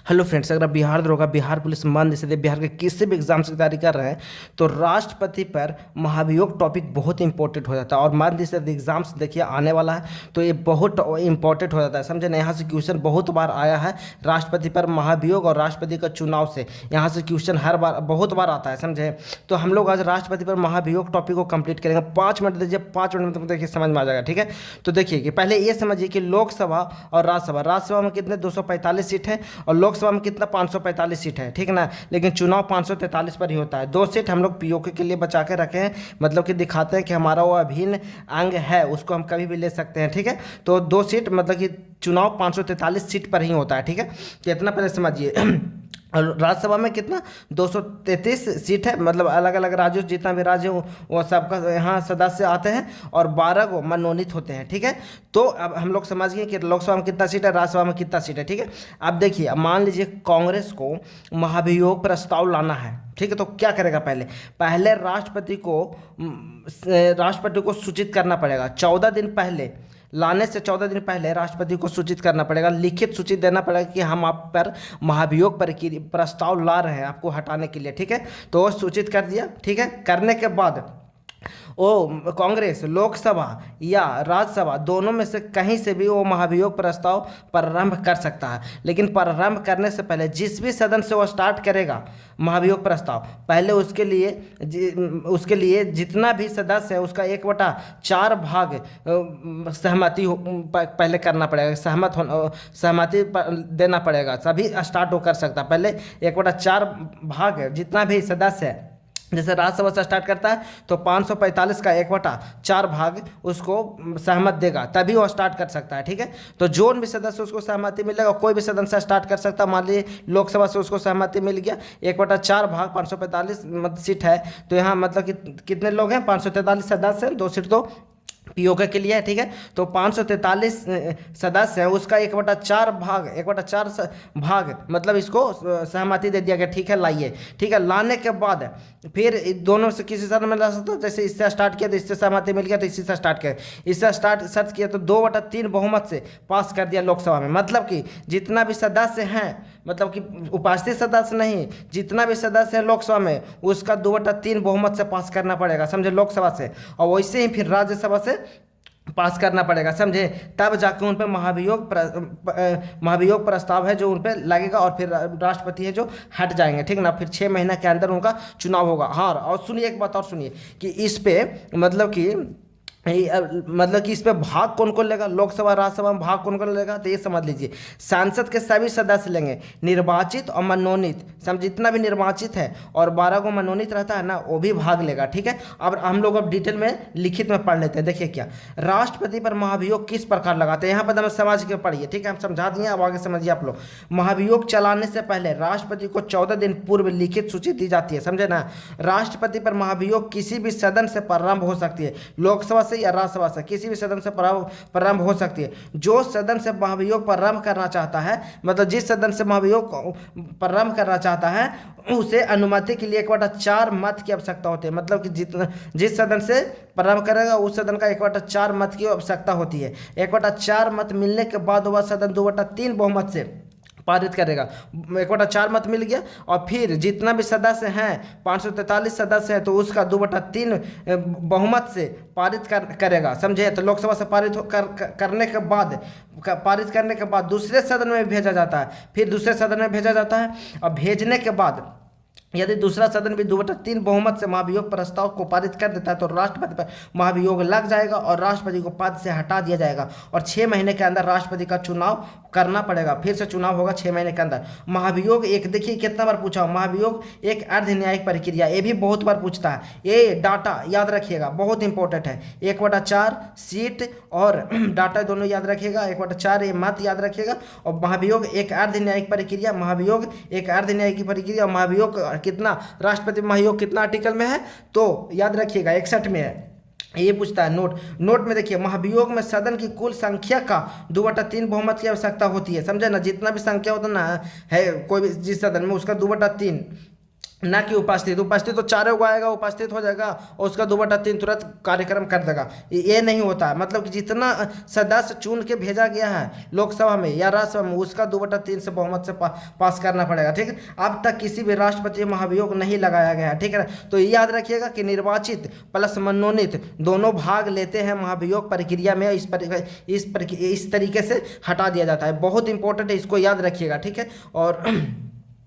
Hello friends, अगर आप बिहार दरोगा, बिहार पुलिस, मान लीजिए बिहार के किसी भी एग्जाम्स की तैयारी कर रहे हैं तो राष्ट्रपति पर महाभियोग टॉपिक बहुत इंपॉर्टेंट हो जाता है। और मान लीजिए एग्जाम्स देखिए आने वाला है तो ये बहुत इंपॉर्टेंट हो जाता है, समझे ना। यहाँ से क्वेश्चन बहुत बार आया है राष्ट्रपति पर महाभियोग और राष्ट्रपति का चुनाव से, यहाँ से क्वेश्चन हर बार बहुत बार आता है, समझे। तो हम लोग आज राष्ट्रपति पर महाभियोग टॉपिक को कंप्लीट करेंगे। 5 मिनट दीजिए, 5 मिनट में देखिए समझ में आ जाएगा, ठीक है। तो देखिए कि पहले ये समझिए कि लोकसभा और राज्यसभा में कितने 245 सीट है और लोकसभा में कितना 545 सीट है, ठीक है ना। लेकिन चुनाव 543 पर ही होता है। 2 सीट हम लोग पीओके के लिए बचा के रखे हैं, मतलब कि दिखाते हैं कि हमारा वो अभिन्न अंग है, उसको हम कभी भी ले सकते हैं, ठीक है। तो 2 सीट मतलब कि चुनाव 543 सीट पर ही होता है, ठीक है। तो इतना पहले समझिए। और राज्यसभा में कितना 233 सीट है, मतलब अलग अलग राज्यों से जितना भी राज्य हो वो सबका यहाँ सदस्य आते हैं और 12 को मनोनीत होते हैं, ठीक है। तो अब हम लोग समझ गए कि लोकसभा में कितना सीट है, राज्यसभा में कितना सीट है, ठीक है। अब देखिए, अब मान लीजिए कांग्रेस को महाभियोग प्रस्ताव लाना है, ठीक है। तो क्या करेगा, पहले पहले राष्ट्रपति को सूचित करना पड़ेगा 14 दिन पहले। लाने से 14 दिन पहले राष्ट्रपति को सूचित करना पड़ेगा, लिखित सूचित देना पड़ेगा कि हम आप पर महाभियोग प्रस्ताव ला रहे हैं आपको हटाने के लिए, ठीक है। तो वो सूचित कर दिया, ठीक है। करने के बाद वो कांग्रेस लोकसभा या राज्यसभा दोनों में से कहीं से भी वो महाभियोग प्रस्ताव प्रारंभ कर सकता है। लेकिन प्रारंभ करने से पहले जिस भी सदन से वो स्टार्ट करेगा महाभियोग प्रस्ताव, पहले उसके लिए जितना भी सदस्य है उसका 1/4 भाग सहमति पहले करना पड़ेगा, सहमति देना पड़ेगा, सभी स्टार्ट हो कर सकता। पहले 1/4 भाग जितना भी सदस्य है, जैसे राज्यसभा से स्टार्ट करता है तो 545 का 1/4 भाग उसको सहमत देगा, तभी वो स्टार्ट कर सकता है, ठीक है। तो जो भी सदस्य उसको सहमति मिलेगा, कोई भी सदन से स्टार्ट कर सकता है। मान लीजिए लोकसभा से उसको सहमति मिल गया, 1/4 भाग 545 सीट है, तो यहाँ मतलब कि कितने लोग हैं, 543 सदस्य हैं, 2 सीट तो पीओके के लिए है, ठीक है। तो 543 सदस्य है, उसका 1/4 भाग मतलब इसको सहमति दे दिया गया, ठीक है, लाइए, ठीक है। लाने के बाद फिर दोनों से किसी सदन में ला सकते हो, जैसे इससे स्टार्ट किया तो इससे सहमति मिल गया तो इसी से स्टार्ट किया, इससे सर्च किया तो 2/3 बहुमत से पास कर दिया लोकसभा में। मतलब कि जितना भी सदस्य हैं, मतलब कि उपस्थित सदस्य नहीं, जितना भी सदस्य है लोकसभा में उसका 2/3 बहुमत से पास करना पड़ेगा, समझे, लोकसभा से। और वैसे ही फिर राज्यसभा से पास करना पड़ेगा, समझे। तब जाकर उन पर महाभियोग प्रस्ताव है जो उन पर लगेगा और फिर राष्ट्रपति है जो हट जाएंगे, ठीक ना। फिर 6 महीना के अंदर उनका चुनाव होगा। हाँ, और सुनिए एक बात और सुनिए कि इस पे मतलब कि इस पे भाग कौन कौन लेगा, लोकसभा राज्यसभा में भाग कौन कौन लेगा, तो ये समझ लीजिए। सांसद के सभी सदस्य लेंगे, निर्वाचित और मनोनीत, समझ, जितना भी निर्वाचित है और 12 को मनोनीत रहता है ना, वो भी भाग लेगा, ठीक है। अब हम लोग अब डिटेल में लिखित में पढ़ लेते हैं। देखिए क्या राष्ट्रपति पर महाभियोग किस प्रकार लगाते हैं, यहाँ पर हमें समझ के पढ़िए, ठीक है। हम समझा दिए, अब आगे समझिए आप लोग। महाभियोग चलाने से पहले राष्ट्रपति को 14 दिन पूर्व लिखित सूची दी जाती है, समझे ना। राष्ट्रपति पर महाभियोग किसी भी सदन से प्रारंभ हो सकती है, लोकसभा से या राज्यसभा से, किसी भी सदन से प्रारंभ हो सकती है। जो सदन से महाभियोग प्रारंभ करना चाहता है, मतलब जिस सदन से महाभियोग प्रारंभ करना चाहता है उसे अनुमति के लिए 1/4 मत की आवश्यकता होती है। मतलब कि जिस सदन से प्रारंभ करेगा उस सदन का 1/4 मत की आवश्यकता होती है। 1/4 मत मिलने के बाद वह सदन 2/3 बहुमत से पारित करेगा। 1/4 मत मिल गया और फिर जितना भी सदस्य हैं, 543 सदस्य हैं, तो उसका 2/3 बहुमत से पारित करेगा, समझे। तो लोकसभा से करने के बाद दूसरे सदन में भेजा जाता है, फिर दूसरे सदन में भेजा जाता है। और भेजने के बाद यदि दूसरा सदन भी 2/3 बहुमत से महाभियोग प्रस्ताव को पारित कर देता है तो राष्ट्रपति पर महाभियोग लग जाएगा और राष्ट्रपति को पद से हटा दिया जाएगा और 6 महीने के अंदर राष्ट्रपति का चुनाव करना पड़ेगा। फिर से चुनाव होगा 6 महीने के अंदर। महाभियोग एक, देखिए कितना बार पूछा, महाभियोग एक अर्ध न्यायिक प्रक्रिया, ये भी बहुत बार पूछता है। ये डाटा याद रखिएगा, बहुत इंपॉर्टेंट है। 1/4 सीट और डाटा दोनों याद रखिएगा, 1/4 ये मत याद रखिएगा। और महाभियोग एक अर्ध न्यायिक प्रक्रिया, महाभियोग एक अर्ध न्यायिक प्रक्रिया। महाभियोग कितना, राष्ट्रपति महाभियोग कितना आर्टिकल में है, तो याद रखिएगा 61 में है। ये पूछता है नोट में देखिए, महाभियोग में सदन की कुल संख्या का 2/3 बहुमत की आवश्यकता होती है, समझे ना। जितना भी संख्या होता ना है कोई भी जिस सदन में, उसका 2/3 ना कि उपस्थित। उपस्थित तो चारों को आएगा, उपस्थित हो जाएगा और उसका 2/3 तुरंत कार्यक्रम कर देगा। ये नहीं होता है, मतलब कि जितना सदस्य चुन के भेजा गया है लोकसभा में या राज्यसभा में, उसका 2/3 से बहुमत से पास करना पड़ेगा। ठीक है, अब तक किसी भी राष्ट्रपति महाभियोग नहीं लगाया गया है। ठीक है, तो ये याद रखिएगा कि निर्वाचित प्लस मनोनीत दोनों भाग लेते हैं महाभियोग प्रक्रिया में। इस तरीके से हटा दिया जाता है। बहुत इंपॉर्टेंट है, इसको याद रखिएगा। ठीक है, और